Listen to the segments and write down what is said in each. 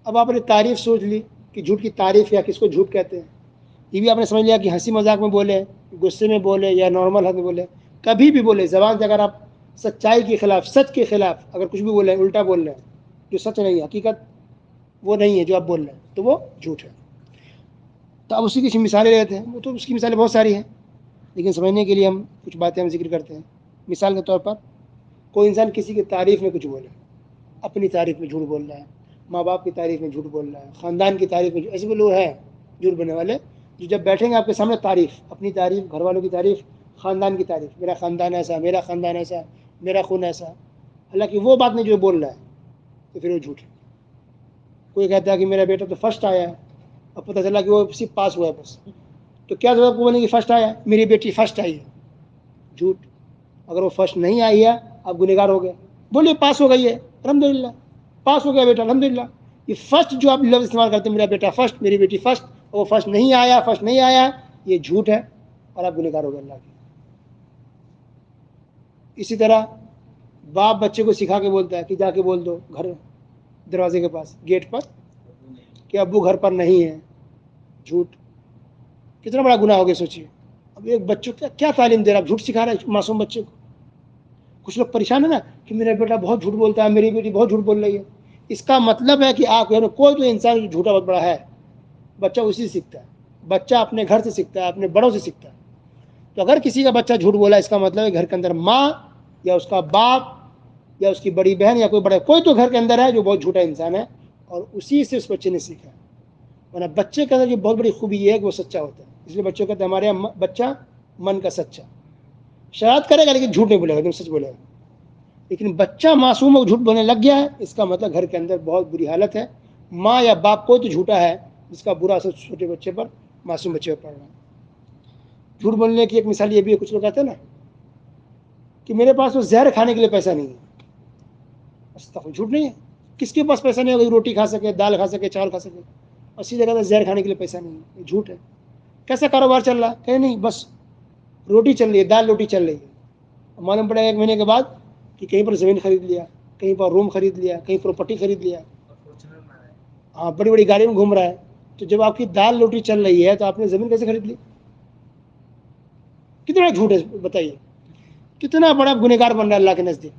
اب آپ نے تعریف سوچ لی کہ جھوٹ کی تعریف یا کس کو جھوٹ کہتے ہیں. یہ بھی آپ نے سمجھ لیا کہ ہنسی مذاق میں بولے, غصے میں بولے یا نارمل حد میں بولے, کبھی بھی بولے زبان سے اگر آپ سچائی کے خلاف, سچ کے خلاف اگر کچھ بھی بولے, الٹا بول رہے ہیں, جو سچ نہیں ہے, حقیقت وہ نہیں ہے جو آپ بول رہے ہیں, تو وہ جھوٹ ہے. تو اب اسی کی مثالیں لیتے ہیں. وہ تو اس کی مثالیں بہت ساری ہیں, لیکن سمجھنے کے لیے ہم کچھ باتیں ہم ذکر کرتے ہیں. مثال کے طور پر کوئی انسان کسی کی تعریف میں کچھ بولے, اپنی تعریف میں جھوٹ بول رہا ہے, ماں باپ کی تعریف میں جھوٹ بول رہا ہے, خاندان کی تعریف میں, ایسے بھی لوگ ہیں جھوٹ بولنے والے, جو جب بیٹھیں گے آپ کے سامنے تعریف, اپنی تعریف, گھر والوں کی تعریف, خاندان کی تعریف, میرا خاندان ایسا, میرا خاندان ایسا, میرا خون ایسا, حالانکہ وہ بات نہیں جو بول رہا ہے, تو پھر وہ جھوٹ ہے. کوئی کہتا ہے کہ میرا بیٹا تو فرسٹ آیا ہے, اب پتہ چلا کہ وہ صرف پاس ہوا ہے بس, تو کیا ضرورت کو بولنے کی فرسٹ آیا, میری بیٹی فرسٹ آئی ہے, جھوٹ. اگر وہ فرسٹ نہیں آئی ہے آپ گنہگار ہو گئے. بولیے پاس ہو گئی ہے, الحمدللہ پاس ہو گیا بیٹا, الحمدللہ. یہ فرسٹ جو آپ لفظ استعمال کرتے ہیں, میرا بیٹا فرسٹ, میری بیٹی فرسٹ, اور وہ فرسٹ نہیں آیا, فرسٹ نہیں آیا, یہ جھوٹ ہے اور آپ گنہگار ہو گئے اللہ کے. اسی طرح باپ بچے کو سکھا کے بولتا ہے کہ جا کے بول دو گھر دروازے کے پاس, گیٹ پر, کہ ابو گھر پر نہیں ہے, جھوٹ. کتنا بڑا گناہ ہو گیا سوچیے. اب ایک بچوں کو کیا تعلیم دے رہا ہے, جھوٹ سکھا رہا ہے معصوم بچے کو. کچھ لوگ پریشان ہے نا کہ میرا بیٹا بہت جھوٹ بولتا ہے, میری بیٹی بہت جھوٹ بول رہی ہے. اس کا مطلب ہے کہ آپ کوئی جو انسان جھوٹا بہت بڑا ہے, بچہ اسی سے سیکھتا ہے. بچہ اپنے گھر سے سیکھتا ہے, اپنے بڑوں سے سیکھتا ہے. تو اگر کسی کا بچہ جھوٹ بولا, اس کا مطلب ہے گھر کے اندر ماں یا اس کا باپ یا اس کی بڑی بہن یا کوئی تو گھر کے اندر ہے جو بہت جھوٹا انسان ہے, اور اسی سے اس بچے نے سیکھا. ورنہ بچے کے اندر جو بہت بڑی خوبی یہ ہے کہ وہ سچا ہوتا ہے. اس لیے بچوں کہتے ہیں ہمارے یہاں بچہ من کا سچا, شرارت کرے گا لیکن جھوٹ نہیں بولے گا, سچ بولے گا. لیکن بچہ معصوم ہو جھوٹ بولنے لگ گیا ہے, اس کا مطلب گھر کے اندر بہت بری حالت ہے. ماں یا باپ کوئی تو جھوٹا ہے جس کا برا اثر چھوٹے بچے پر, معصوم بچے پر پڑ رہا ہے. جھوٹ بولنے کی ایک مثال یہ بھی ہے, کچھ لوگ کہتے ہیں نا کہ میرے پاس تو زہر کھانے کے لیے پیسہ نہیں ہے. استغفر, جھوٹ نہیں ہے. کس کے پاس پیسہ نہیں ہوگا روٹی کھا سکے, دال کھا سکے, چاول کھا سکے, اور اسی جگہ زہر کھانے کے لیے پیسہ نہیں ہے, یہ جھوٹ ہے. کیسا کاروبار چل رہا ہے, کہ نہیں بس روٹی چل رہی ہے, دال روٹی چل رہی ہے. معلوم پڑا 1 مہینے کے بعد کہ کہیں پر زمین خرید لیا, کہیں پر روم خرید لیا, کہیں پراپرٹی خرید لیا, ہاں بڑی بڑی گاڑی میں گھوم رہا ہے. تو جب آپ کی دال روٹی چل رہی ہے تو آپ نے زمین کیسے خرید لی؟ کتنا جھوٹ ہے بتائیے, کتنا بڑا گنہگار بن رہا ہے اللہ کے نزدیک.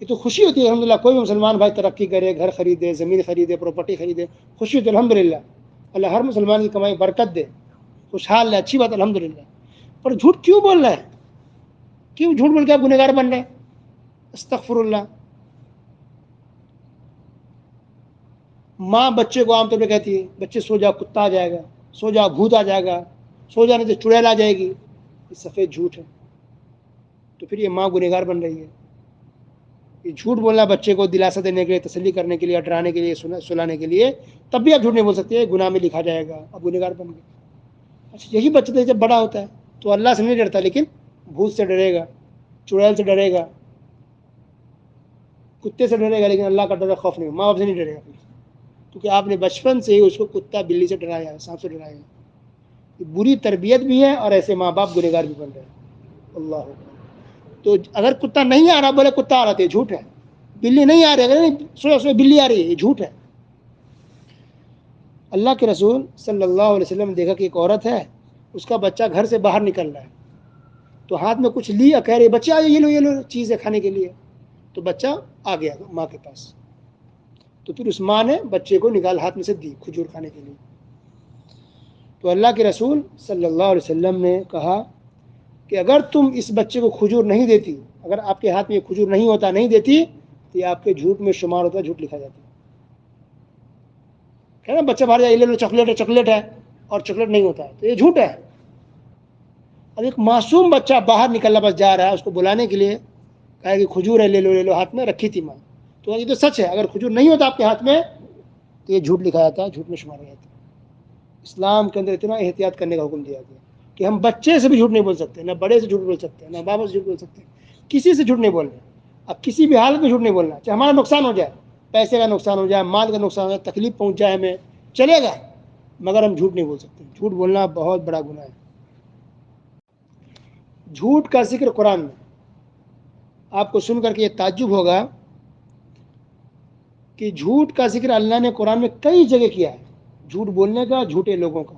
یہ تو خوشی ہوتی ہے الحمدللہ, کوئی بھی مسلمان بھائی ترقی کرے, گھر خریدے, زمین خریدے, پراپرٹی خریدے, خوشی ہوتی ہے الحمدللہ. اللہ ہر مسلمان کی کمائی برکت دے, خوشحال ہے, اچھی بات الحمدللہ. پر جھوٹ کیوں بول رہا ہے, کیوں جھوٹ بول کے آپ گنہگار بن رہے ہیں؟ استغفر اللہ. ماں بچے کو عام طور پہ کہتی ہے بچے سو جاؤ, کتا آ جائے گا, سو جاؤ بھوت آ جائے گا, سو جانے سے چڑیل آ جائے گی. یہ سفید جھوٹ ہے. تو پھر یہ ماں گنہگار بن رہی ہے. یہ جھوٹ بولنا بچے کو دلاسا دینے کے لیے, تسلی کرنے کے لیے, ڈرانے کے لیے, سلانے کے لیے, تب بھی آپ جھوٹ نہیں بول سکتے, گناہ میں لکھا جائے گا, اب گنہگار بن گئے. اچھا یہی بچہ جب بڑا ہوتا ہے تو اللہ سے نہیں ڈرتا, لیکن بھوت سے ڈرے گا, چڑیل سے ڈرے گا, کتے سے ڈرے گا, لیکن اللہ کا ڈر خوف نہیں, ماں باپ سے نہیں ڈرے گا. کیونکہ آپ نے بچپن سے ہی اس کو کتا بلی سے ڈرایا ہے, سانپ سے ڈرایا ہے. یہ بری تربیت بھی ہے, اور ایسے ماں باپ گنہگار بھی بن رہے ہیں. اللہ. تو اگر کتا نہیں آ رہا بولے کتا آ رہا تھا, یہ جھوٹ ہے. بلی نہیں آ رہی, اگر سوئے بلی آ رہی ہے, یہ جھوٹ ہے. اللہ کے رسول صلی اللہ علیہ وسلم نے دیکھا کہ ایک عورت ہے, اس کا بچہ گھر سے باہر نکل رہا ہے, تو ہاتھ میں کچھ لیا, کہہ رہے بچہ یہ لو چیز ہے کھانے کے لیے. تو بچہ آ گیا ماں کے پاس, تو پھر اس ماں نے بچے کو نکال ہاتھ میں سے دی کھجور کھانے کے لیے. تو اللہ کے رسول صلی اللہ علیہ وسلم نے کہا کہ اگر تم اس بچے کو کھجور نہیں دیتی, اگر آپ کے ہاتھ میں کھجور نہیں ہوتا, نہیں دیتی, تو یہ آپ کے جھوٹ میں شمار ہوتا, جھوٹ لکھا جاتا. ہے نا, بچہ باہر جائے لے لو چاکلیٹ ہے, اور چاکلیٹ نہیں ہوتا ہے, تو یہ جھوٹ ہے. اب ایک معصوم بچہ باہر نکلنا بس جا رہا ہے, اس کو بلانے کے لیے کہا کہ کھجور ہے, لے لو, ہاتھ میں رکھی تھی ماں. تو یہ تو سچ ہے, اگر کھجور نہیں ہوتا آپ کے ہاتھ میں تو یہ جھوٹ لکھا جاتا ہے, جھوٹ میں شمار ہو جاتا ہے. اسلام کے اندر اتنا احتیاط کرنے کا حکم دیا گیا کہ ہم بچے سے بھی جھوٹ نہیں بول سکتے, نہ بڑے سے جھوٹ بول سکتے, نہ بابا سے جھوٹ بول سکتے, کسی سے جھوٹ نہیں بولنا. اب کسی بھی حالت میں جھوٹ نہیں بولنا, چاہے ہمارا نقصان ہو جائے, پیسے کا نقصان ہو جائے, مال کا نقصان ہو جائے, تکلیف پہنچ جائے ہمیں, چلے گا, مگر ہم جھوٹ نہیں بول سکتے. جھوٹ بولنا بہت بڑا گناہ ہے. جھوٹ کا ذکر قرآن میں آپ کو سن کر کے یہ تعجب ہوگا کہ جھوٹ کا ذکر اللہ نے قرآن میں کئی جگہ کیا ہے، جھوٹ بولنے کا، جھوٹے لوگوں کا.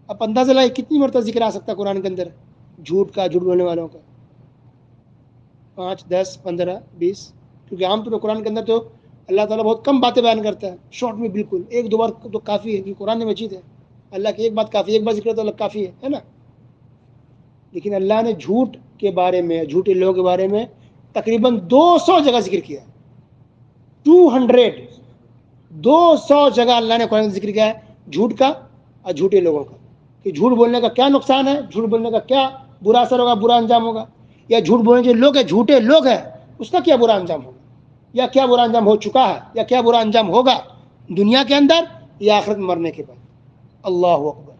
اب اندازہ لائے کتنی مرتبہ ذکر آ سکتا ہے قرآن کے اندر جھوٹ کا، جھوٹ بولنے والوں کا؟ 5 10 15 20. کیونکہ عام طور پر قرآن کے اندر تو اللہ تعالیٰ بہت کم باتیں بیان کرتا ہے، شارٹ میں، بالکل 1 2 بار تو کافی ہے، کیونکہ قرآن مجید ہے. اللہ کی ایک بات کافی، ایک بار ذکر تو اللہ کافی ہے نا. لیکن اللہ نے جھوٹ کے بارے میں، جھوٹے لوگوں کے بارے میں تقریباً 200 جگہ ذکر کیا ہے. 200 جگہ اللہ نے قرآن میں ذکر کیا ہے جھوٹ کا اور جھوٹے لوگوں کا، کہ جھوٹ بولنے کا کیا نقصان ہے، جھوٹ بولنے کا کیا برا اثر ہوگا، برا انجام ہوگا، یا جھوٹ بولنے جو لوگ ہیں، جھوٹے لوگ ہیں، اس کا کیا برا انجام ہوگا، یا کیا برا انجام ہو چکا ہے، یا کیا برا انجام ہوگا دنیا کے اندر یا آخرت میں مرنے کے بعد. اللہ اکبر.